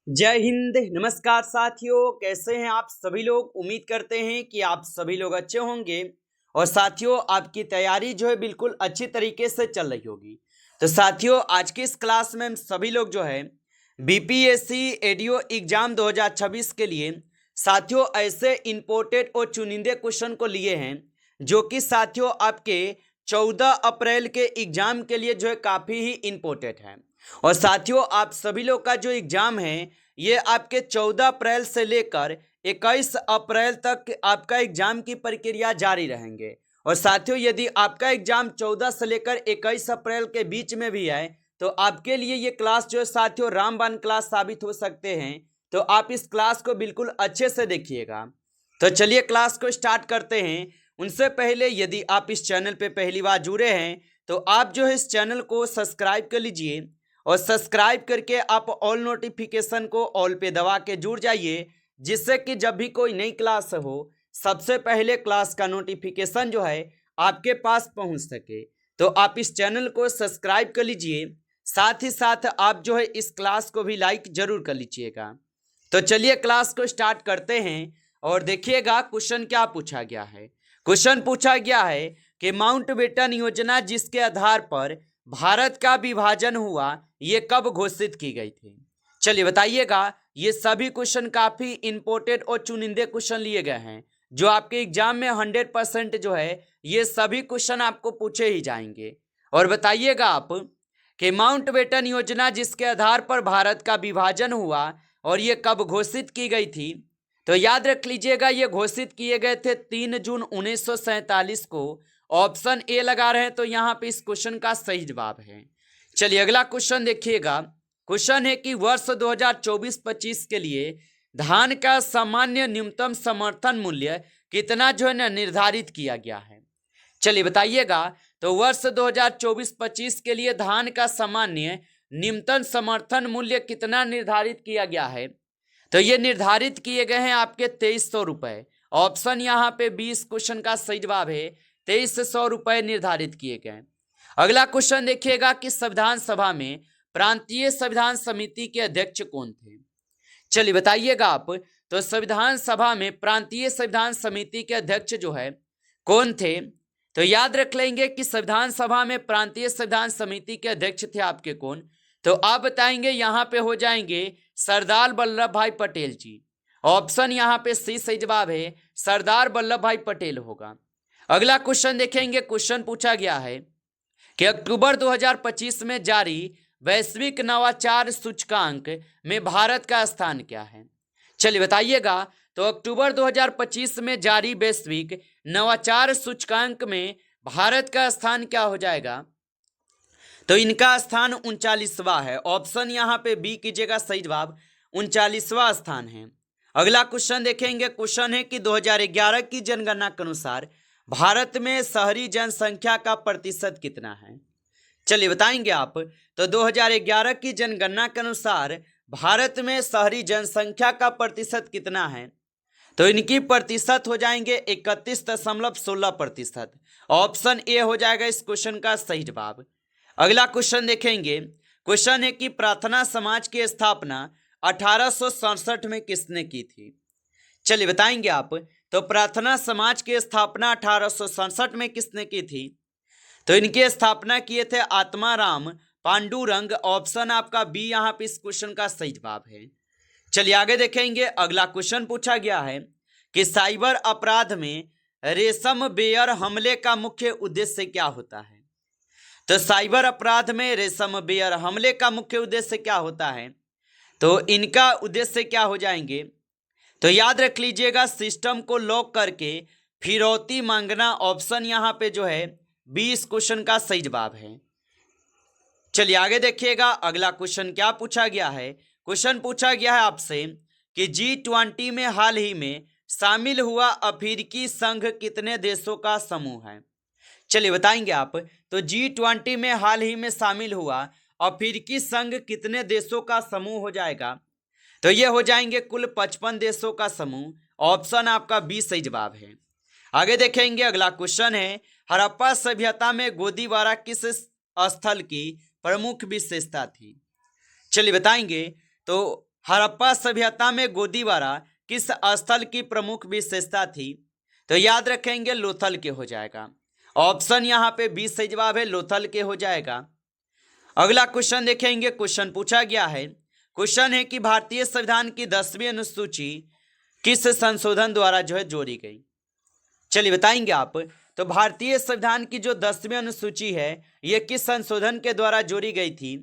जय हिंद। नमस्कार साथियों, कैसे हैं आप सभी लोग। उम्मीद करते हैं कि आप सभी लोग अच्छे होंगे और साथियों आपकी तैयारी जो है बिल्कुल अच्छी तरीके से चल रही होगी। तो साथियों आज की इस क्लास में हम सभी लोग जो है बीपीएससी एडीओ एग्जाम 2026 के लिए साथियों ऐसे इंपोर्टेड और चुनिंदे क्वेश्चन को लिए हैं जो कि साथियों आपके 14 अप्रैल के एग्जाम के लिए जो है काफ़ी ही इम्पोर्टेंट है। और साथियों आप सभी लोग का जो एग्जाम है ये आपके 14 अप्रैल से लेकर 21 अप्रैल तक आपका एग्जाम की प्रक्रिया जारी रहेंगे। और साथियों यदि आपका एग्जाम 14 से लेकर 21 अप्रैल के बीच में भी है तो आपके लिए ये क्लास जो है साथियों रामबाण क्लास साबित हो सकते हैं। तो आप इस क्लास को बिल्कुल अच्छे से देखिएगा। तो चलिए क्लास को स्टार्ट करते हैं। उनसे पहले यदि आप इस चैनल पे पहली बार जुड़े हैं तो आप जो है इस चैनल को सब्सक्राइब कर लीजिए और सब्सक्राइब करके आप ऑल नोटिफिकेशन को ऑल पे दबा के जुड़ जाइए, जिससे कि जब भी कोई नई क्लास हो सबसे पहले क्लास का नोटिफिकेशन जो है आपके पास पहुंच सके। तो आप इस चैनल को सब्सक्राइब कर लीजिए, साथ ही साथ आप जो है इस क्लास को भी लाइक जरूर कर लीजिएगा। तो चलिए क्लास को स्टार्ट करते हैं और देखिएगा क्वेश्चन क्या पूछा गया है। क्वेश्चन पूछा गया है कि माउंटबेटन योजना जिसके आधार पर भारत का विभाजन हुआ ये कब घोषित की गई थी। चलिए बताइएगा। ये सभी क्वेश्चन काफी इंपोर्टेंट और चुनिंदे क्वेश्चन लिए गए हैं जो आपके एग्जाम में 100% जो है ये सभी क्वेश्चन आपको पूछे ही जाएंगे। और बताइएगा आप कि माउंटबेटन योजना जिसके आधार पर भारत का विभाजन हुआ और ये कब घोषित की गई थी। तो याद रख लीजिएगा ये घोषित किए गए थे 3 जून 1947 को। ऑप्शन ए लगा रहे हैं तो यहाँ पे इस क्वेश्चन का सही जवाब है। चलिए अगला क्वेश्चन देखिएगा। क्वेश्चन है कि वर्ष 2024-25 के लिए धान का सामान्य न्यूनतम समर्थन मूल्य कितना जो है ना निर्धारित किया गया है। चलिए बताइएगा। तो वर्ष 2024-25 के लिए धान का सामान्य न्यूनतम समर्थन मूल्य कितना निर्धारित किया गया है। तो ये निर्धारित किए गए हैं आपके 2300 रुपए। ऑप्शन यहाँ पे 20 क्वेश्चन का सही जवाब है। 2300 रुपए निर्धारित किए गए। अगला क्वेश्चन देखिएगा कि संविधान सभा में प्रांतीय संविधान समिति के अध्यक्ष कौन थे। चलिए बताइएगा आप। तो संविधान सभा में प्रांतीय संविधान समिति के अध्यक्ष जो है कौन थे। तो याद रख लेंगे कि संविधान सभा में प्रांतीय संविधान समिति के अध्यक्ष थे आपके कौन। तो आप बताएंगे यहाँ पे हो जाएंगे सरदार वल्लभ भाई पटेल जी। ऑप्शन यहाँ पे सी सही जवाब है, सरदार वल्लभ भाई पटेल होगा। अगला क्वेश्चन देखेंगे। क्वेश्चन पूछा गया है कि अक्टूबर 2025 में जारी वैश्विक नवाचार सूचकांक में भारत का स्थान क्या है। चलिए बताइएगा। तो अक्टूबर 2025 में जारी वैश्विक नवाचार सूचकांक में भारत का स्थान क्या हो जाएगा। तो इनका स्थान 39वां है। ऑप्शन यहाँ पे बी कीजिएगा सही जवाब, 39वां स्थान है। अगला क्वेश्चन देखेंगे। क्वेश्चन है कि 2011 की जनगणना के अनुसार भारत में शहरी जनसंख्या का प्रतिशत कितना है। चलिए बताएंगे आप। तो 2011 की जनगणना के अनुसार भारत में शहरी जनसंख्या का प्रतिशत कितना है। तो इनकी प्रतिशत हो जाएंगे 31.16%। ऑप्शन ए हो जाएगा इस क्वेश्चन का सही जवाब। अगला क्वेश्चन देखेंगे। क्वेश्चन है कि प्रार्थना समाज की स्थापना 1867 में किसने की थी। चलिए बताएंगे आप। तो प्रार्थना समाज की स्थापना 1867 में किसने की थी। तो इनकी स्थापना किए थे आत्माराम पांडुरंग। ऑप्शन आपका बी यहाँ पे इस क्वेश्चन का सही जवाब है। चलिए आगे देखेंगे। अगला क्वेश्चन पूछा गया है कि साइबर अपराध में रेशम बेयर हमले का मुख्य उद्देश्य क्या होता है। तो साइबर अपराध में रेशम बेयर हमले का मुख्य उद्देश्य क्या होता है। तो इनका उद्देश्य क्या हो जाएंगे। तो याद रख लीजिएगा सिस्टम को लॉक करके फिरौती मांगना। ऑप्शन यहाँ पे जो है 20 क्वेश्चन का सही जवाब है। चलिए आगे देखिएगा। अगला क्वेश्चन क्या पूछा गया है। क्वेश्चन पूछा गया है आपसे कि G20 में हाल ही में शामिल हुआ अफ्रीकी संघ कितने देशों का समूह है। चलिए बताएंगे आप। तो G20 में हाल ही में शामिल हुआ अफ्रीकी संघ कितने देशों का समूह हो जाएगा। तो ये हो जाएंगे कुल 55 देशों का समूह। ऑप्शन आपका बी सही जवाब है। आगे देखेंगे। अगला क्वेश्चन है हड़प्पा सभ्यता में गोदीबारा किस स्थल की प्रमुख विशेषता थी। चलिए बताएंगे। तो हड़प्पा सभ्यता में गोदीवारा किस स्थल की प्रमुख विशेषता थी? तो याद रखेंगे लोथल के हो जाएगा। ऑप्शन यहाँ पे 20 सही जवाब है, लोथल के हो जाएगा। अगला क्वेश्चन देखेंगे, क्वेश्चन पूछा गया है, क्वेश्चन है कि भारतीय संविधान की 10वीं अनुसूची किस संशोधन द्वारा जो है जोड़ी गई? चलिए बताएंगे आप। तो भारतीय संविधान की जो 10वीं अनुसूची है ये किस संशोधन के द्वारा जोड़ी गई थी?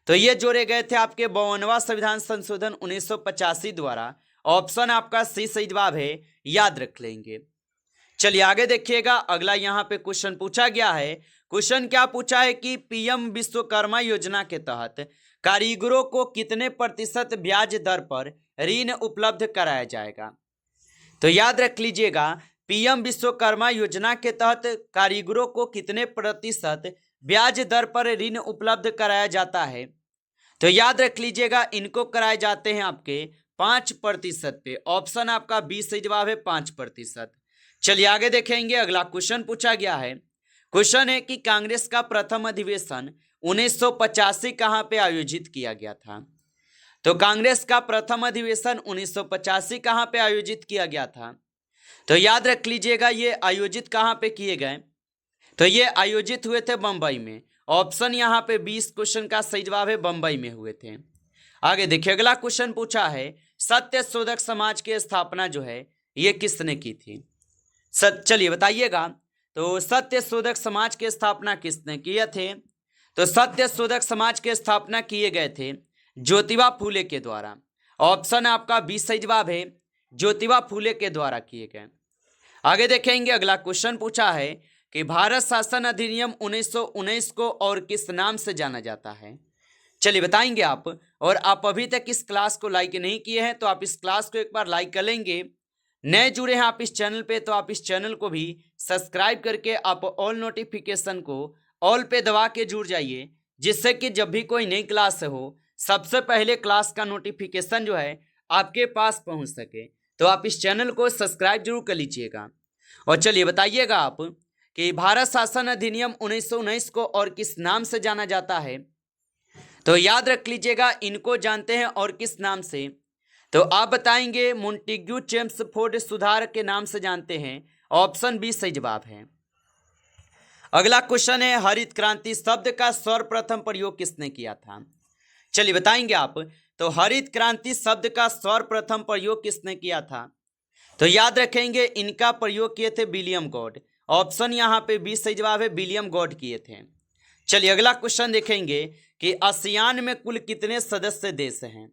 तो ये जोड़े गए थे आपके 52वां संविधान संशोधन 1985 द्वारा। ऑप्शन आपका सी सही जवाब है, याद रख लेंगे। चलिए आगे देखिएगा, अगला यहाँ पे क्वेश्चन पूछा गया है। क्वेश्चन क्या पूछा है कि पीएम विश्वकर्मा योजना के तहत कारीगरों को कितने प्रतिशत ब्याज दर पर ऋण उपलब्ध कराया जाएगा? तो याद रख लीजिएगा, पीएम विश्वकर्मा योजना के तहत कारीगरों को कितने प्रतिशत ब्याज दर पर ऋण उपलब्ध कराया जाता है? तो याद रख लीजिएगा, इनको कराए जाते हैं आपके 5% पे। ऑप्शन आपका 20 सही जवाब है, 5%। चलिए आगे देखेंगे, अगला क्वेश्चन पूछा गया है। क्वेश्चन है कि कांग्रेस का प्रथम अधिवेशन 1985 कहाँ पे आयोजित किया गया था? तो कांग्रेस का प्रथम अधिवेशन 1985 कहाँ पे आयोजित किया गया था? तो याद रख लीजिएगा, ये आयोजित कहाँ पे किए गए? तो ये आयोजित हुए थे बंबई में। ऑप्शन यहाँ पे 20 क्वेश्चन का सही जवाब है, बंबई में हुए थे। आगे देखिए, अगला क्वेश्चन पूछा है, सत्य शोधक समाज की स्थापना जो है ये किसने की थी? चलिए बताइएगा। तो सत्य शोधक समाज की स्थापना किसने किए थे? तो सत्य शोधक समाज की स्थापना किए गए थे ज्योतिबा फूले के द्वारा। ऑप्शन आपका 20 सही जवाब है, ज्योतिबा फूले के द्वारा किए गए। आगे देखेंगे, अगला क्वेश्चन पूछा है कि भारत शासन अधिनियम 1919 को और किस नाम से जाना जाता है? चलिए बताएंगे आप। और आप अभी तक इस क्लास को लाइक नहीं किए हैं तो आप इस क्लास को एक बार लाइक कर लेंगे। नए जुड़े हैं आप इस चैनल पे तो आप इस चैनल को भी सब्सक्राइब करके आप ऑल नोटिफिकेशन को ऑल पे दबा के जुड़ जाइए, जिससे कि जब भी कोई नई क्लास हो सबसे पहले क्लास का नोटिफिकेशन जो है आपके पास पहुंच सके। तो आप इस चैनल को सब्सक्राइब जरूर कर लीजिएगा। और चलिए बताइएगा आप कि भारत शासन अधिनियम 1919 को और किस नाम से जाना जाता है? तो याद रख लीजिएगा, इनको जानते हैं और किस नाम से? तो आप बताएंगे मोंटेग्यू चेम्सफोर्ड सुधार के नाम से जानते हैं। ऑप्शन 20 सही जवाब है। अगला क्वेश्चन है, हरित क्रांति शब्द का सर्वप्रथम प्रयोग किसने किया था? चलिए बताएंगे आप। तो हरित क्रांति शब्द का सर्वप्रथम प्रयोग किसने किया था? तो याद रखेंगे, इनका प्रयोग किए थे विलियम गॉड। ऑप्शन यहाँ पे 20 सही जवाब है, विलियम गॉड किए थे। चलिए अगला क्वेश्चन देखेंगे कि आसियान में कुल कितने सदस्य देश हैं?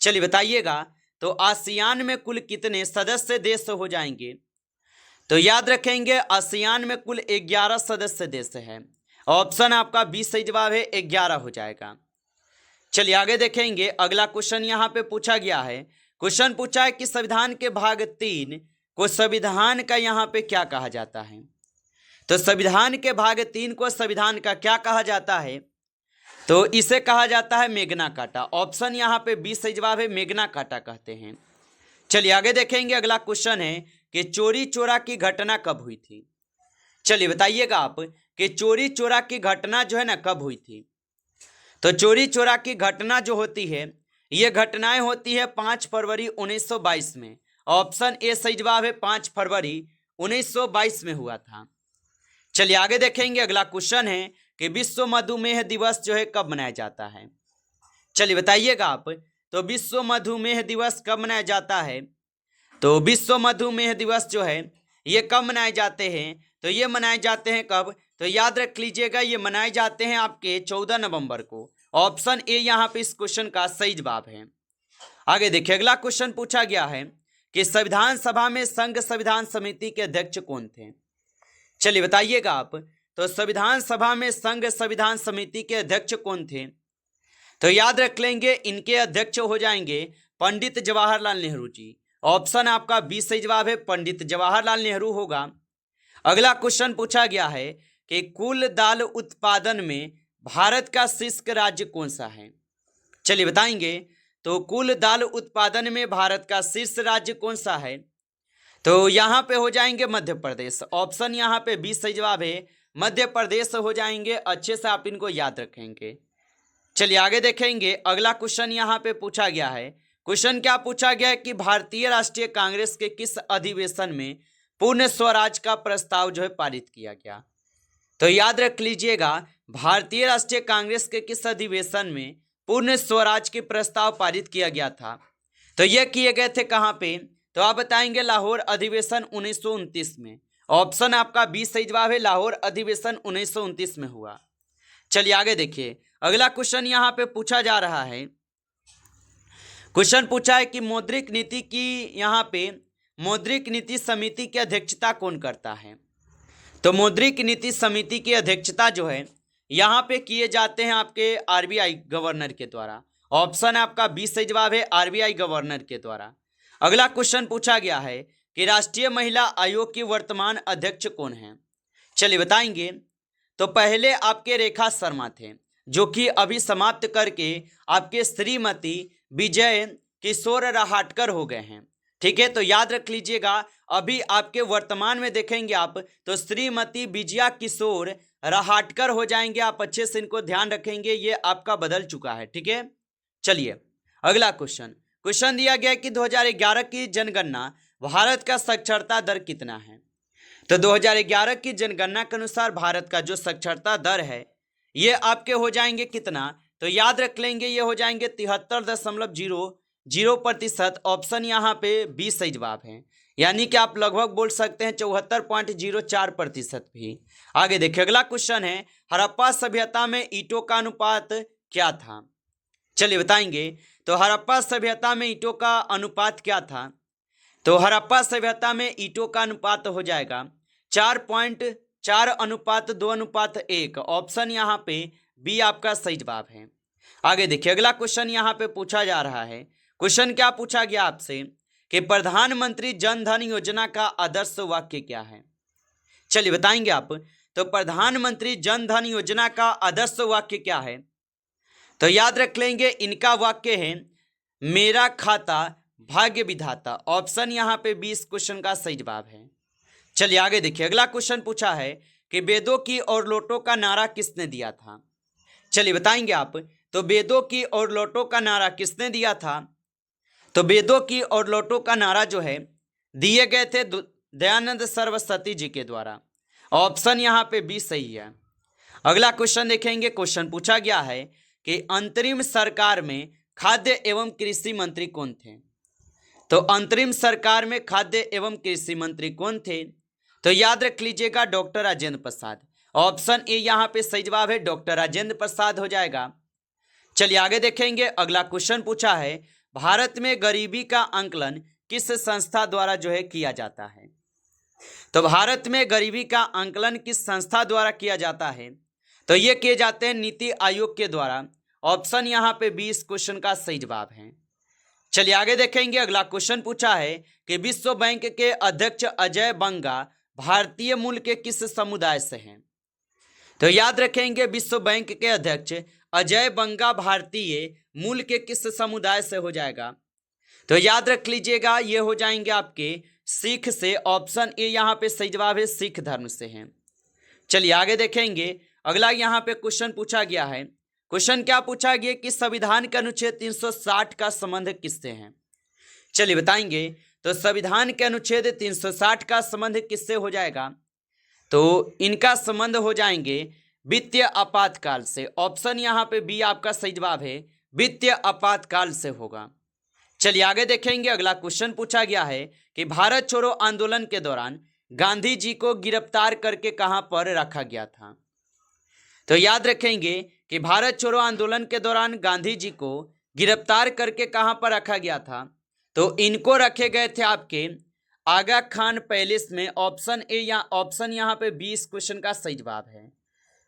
चलिए बताइएगा। तो आसियान में कुल कितने सदस्य देश हो जाएंगे? तो याद रखेंगे, आसियान में कुल 11 सदस्य देश हैं। ऑप्शन आपका 20 सही जवाब है, 11 हो जाएगा। चलिए आगे देखेंगे, अगला क्वेश्चन यहाँ पे पूछा गया है। क्वेश्चन पूछा है कि संविधान के भाग 3 को संविधान का यहाँ पे क्या कहा जाता है? तो संविधान के भाग 3 को संविधान का क्या कहा जाता है? तो इसे कहा जाता है मेगना कार्टा। ऑप्शन यहाँ पे 20 सही जवाब है, मेगना कार्टा कहते हैं। चलिए आगे देखेंगे, अगला क्वेश्चन है कि चोरी चोरा की घटना कब हुई थी? चलिए बताइएगा आप कि चोरी चोरा की घटना जो है ना कब हुई थी? तो चोरी चोरा की घटना जो होती है ये घटनाएं होती है 5 फरवरी 1922 में। ऑप्शन ए सही जवाब है, 5 फरवरी 1922 में हुआ था। चलिए आगे देखेंगे, अगला क्वेश्चन है कि विश्व मधुमेह दिवस जो है कब मनाया जाता है? चलिए बताइएगा आप। तो विश्व मधुमेह दिवस कब मनाया जाता है? तो विश्व मधुमेह दिवस जो है ये कब मनाए जाते हैं? तो ये मनाए जाते हैं कब? तो याद रख लीजिएगा, ये मनाए जाते हैं आपके 14 नवंबर को। ऑप्शन ए यहाँ पे इस क्वेश्चन का सही जवाब है। आगे देखिए, अगला क्वेश्चन पूछा गया है कि संविधान सभा में संघ संविधान समिति के अध्यक्ष कौन थे? चलिए बताइएगा आप। तो संविधान सभा में संघ संविधान समिति के अध्यक्ष कौन थे? तो याद रख लेंगे, इनके अध्यक्ष हो जाएंगे पंडित जवाहरलाल नेहरू जी। ऑप्शन आपका 20 सही जवाब है, पंडित जवाहरलाल नेहरू होगा। अगला क्वेश्चन पूछा गया है कि कुल दाल उत्पादन में भारत का शीर्ष राज्य कौन सा है? चलिए बताएंगे। तो कुल दाल उत्पादन में भारत का शीर्ष राज्य कौन सा है? तो यहाँ पे हो जाएंगे मध्य प्रदेश। ऑप्शन यहाँ पे 20 सही जवाब है, मध्य प्रदेश हो जाएंगे। अच्छे से आप इनको याद रखेंगे। चलिए आगे देखेंगे, अगला क्वेश्चन यहाँ पे पूछा गया है। क्वेश्चन क्या पूछा गया है कि भारतीय राष्ट्रीय कांग्रेस के किस अधिवेशन में पूर्ण स्वराज का प्रस्ताव जो है पारित किया गया। तो याद रख लीजिएगा, भारतीय राष्ट्रीय कांग्रेस के किस अधिवेशन में पूर्ण स्वराज के प्रस्ताव पारित किया गया था। तो यह किए गए थे कहां पे, तो आप बताएंगे लाहौर अधिवेशन 1929 में। ऑप्शन आपका बी सही जवाब है, लाहौर अधिवेशन 1929 में हुआ। चलिए आगे देखिए, अगला क्वेश्चन यहां पे पूछा जा रहा है। क्वेश्चन पूछा है कि मौद्रिक नीति की यहां पे मौद्रिक नीति समिति की अध्यक्षता कौन करता है। तो मौद्रिक नीति समिति की अध्यक्षता जो है यहाँ पे किए जाते हैं आपके आरबीआई गवर्नर के द्वारा। ऑप्शन आपका बी सही जवाब है, आरबीआई गवर्नर के द्वारा। अगला क्वेश्चन पूछा गया है कि राष्ट्रीय महिला आयोग की वर्तमान अध्यक्ष कौन है। चलिए बताएंगे। तो पहले आपके रेखा शर्मा थे, जो कि अभी समाप्त करके आपके श्रीमती विजय किशोर रहाटकर हो गए हैं। ठीक है, तो याद रख लीजिएगा, अभी आपके वर्तमान में देखेंगे आप तो श्रीमती विजया किशोर रहाटकर हो जाएंगे। आप अच्छे से इनको ध्यान रखेंगे, ये आपका बदल चुका है। ठीक है, चलिए अगला क्वेश्चन दिया गया कि 2011 की जनगणना भारत का साक्षरता दर कितना है। तो 2011 की जनगणना के अनुसार भारत का जो साक्षरता दर है ये आपके हो जाएंगे कितना, तो याद रख लेंगे ये हो जाएंगे 73.00%। ऑप्शन यहाँ पे बी सही जवाब है, यानी कि आप लगभग बोल सकते हैं 74.04% भी। आगे देखिए, अगला क्वेश्चन है हड़प्पा सभ्यता में ईंटों का अनुपात क्या था। चलिए बताएंगे। तो हड़प्पा सभ्यता में ईंटों का अनुपात क्या था। तो हड़प्पा सभ्यता में ईंटों का अनुपात हो जाएगा 4.4:2:1। ऑप्शन यहाँ पे बी आपका सही जवाब है। आगे देखिए, अगला क्वेश्चन यहाँ पे पूछा जा रहा है। क्वेश्चन क्या पूछा गया आपसे कि प्रधानमंत्री जन धन योजना का आदर्श वाक्य क्या है। चलिए बताएंगे आप। तो प्रधानमंत्री जन धन योजना का आदर्श वाक्य क्या है, तो याद रख लेंगे इनका वाक्य है मेरा खाता भाग्य विधाता। ऑप्शन यहाँ पे 20 क्वेश्चन का सही जवाब है। चलिए आगे देखिए, अगला क्वेश्चन पूछा है कि वेदों की और लोटों का नारा किसने दिया था। चलिए बताएंगे आप। तो वेदों की और लोटों का नारा किसने दिया था। तो वेदों की और लोटों का नारा जो है दिए गए थे दयानंद सरस्वती जी के द्वारा। ऑप्शन यहाँ पे बी सही है। अगला क्वेश्चन देखेंगे। क्वेश्चन पूछा गया है कि अंतरिम सरकार में खाद्य एवं कृषि मंत्री कौन थे। तो अंतरिम सरकार में खाद्य एवं कृषि मंत्री कौन थे, तो याद रख लीजिएगा doctor Rajendra Prasad. Option A यहाँ पे सही जवाब है, डॉक्टर राजेंद्र प्रसाद हो जाएगा। चलिए आगे देखेंगे। अगला क्वेश्चन पूछा है भारत में गरीबी का आंकलन किस संस्था द्वारा जो है किया जाता है। तो भारत में गरीबी का आंकलन किस संस्था द्वारा किया जाता है, तो ये किए जाते हैं नीति आयोग के द्वारा। ऑप्शन यहाँ पे 20 क्वेश्चन का सही जवाब है। चलिए आगे देखेंगे। अगला क्वेश्चन पूछा है कि विश्व बैंक के अध्यक्ष अजय बंगा भारतीय मूल के किस समुदाय से हैं। तो याद रखेंगे विश्व बैंक के अध्यक्ष अजय बंगा भारतीय मूल के किस समुदाय से हो जाएगा। तो याद रख लीजिएगा ये हो जाएंगे आपके सिख से। ऑप्शन ए यहाँ पे सही जवाब है, सिख धर्म से हैं। चलिए आगे देखेंगे। अगला यहाँ पे क्वेश्चन पूछा गया है। क्वेश्चन क्या पूछा गया कि संविधान के अनुच्छेद 360 का संबंध किससे है। चलिए बताएंगे। तो संविधान के अनुच्छेद 360 का संबंध किससे हो जाएगा, तो इनका संबंध हो जाएंगे वित्तीय आपातकाल से। ऑप्शन यहाँ पे बी आपका सही जवाब है, वित्तीय आपातकाल से होगा। चलिए आगे देखेंगे। अगला क्वेश्चन पूछा गया है कि भारत छोड़ो आंदोलन के दौरान गांधी जी को गिरफ्तार करके कहां पर रखा गया था। तो याद रखेंगे कि भारत छोड़ो आंदोलन के दौरान गांधी जी को गिरफ्तार करके कहां पर रखा गया था, तो इनको रखे गए थे आपके आगा खान पैलेस में। ऑप्शन ए या ऑप्शन यहाँ पे 20 क्वेश्चन का सही जवाब है।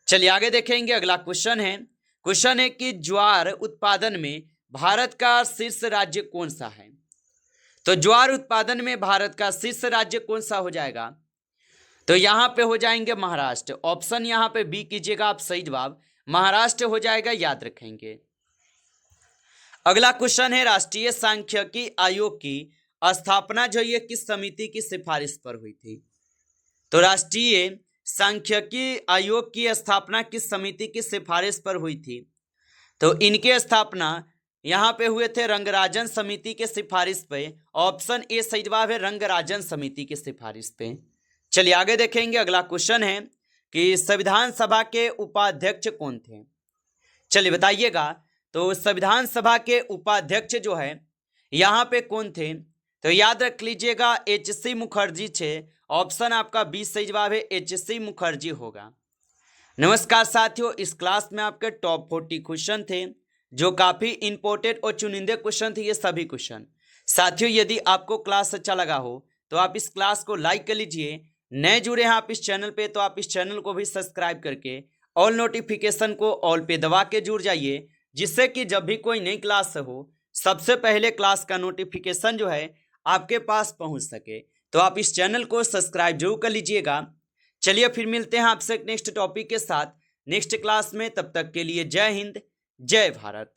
चलिए आगे देखेंगे। अगला क्वेश्चन है कि ज्वार उत्पादन में भारत का शीर्ष राज्य कौन सा है। तो ज्वार उत्पादन में भारत का शीर्ष राज्य कौन सा हो जाएगा, तो यहाँ पे हो जाएंगे महाराष्ट्र। ऑप्शन यहाँ पे बी कीजिएगा आप सही जवाब, महाराष्ट्र हो जाएगा, याद रखेंगे। अगला क्वेश्चन है राष्ट्रीय सांख्यिकी आयोग की स्थापना जो ये किस समिति की सिफारिश पर हुई थी। तो राष्ट्रीय सांख्यिकी आयोग की स्थापना किस समिति की सिफारिश पर हुई थी, तो इनकी स्थापना यहाँ पे हुए थे रंगराजन समिति के सिफारिश पे। ऑप्शन ए सही जवाब है, रंगराजन समिति की सिफारिश पे। चलिए आगे देखेंगे। अगला क्वेश्चन है कि संविधान सभा के उपाध्यक्ष कौन थे? चलिए बताइएगा। तो संविधान सभा के उपाध्यक्ष जो है यहाँ पे कौन थे? तो याद रख लीजिएगा, एच.सी. मुखर्जी थे। ऑप्शन आपका बी सही जवाब है, एच.सी. मुखर्जी होगा। नमस्कार साथियों, इस क्लास में आपके टॉप 40 क्वेश्चन थे जो काफी इंपॉर्टेंट और चुनिंदे क्वेश्चन थे। ये सभी क्वेश्चन साथियों, यदि आपको क्लास अच्छा लगा हो तो आप इस क्लास को लाइक कर लीजिए। नए जुड़े हैं आप इस चैनल पे तो आप इस चैनल को भी सब्सक्राइब करके ऑल नोटिफिकेशन को ऑल पे दबा के जुड़ जाइए, जिससे कि जब भी कोई नई क्लास हो सबसे पहले क्लास का नोटिफिकेशन जो है आपके पास पहुंच सके। तो आप इस चैनल को सब्सक्राइब जरूर कर लीजिएगा। चलिए फिर मिलते हैं आपसे नेक्स्ट टॉपिक के साथ नेक्स्ट क्लास में। तब तक के लिए जय हिंद, जय भारत।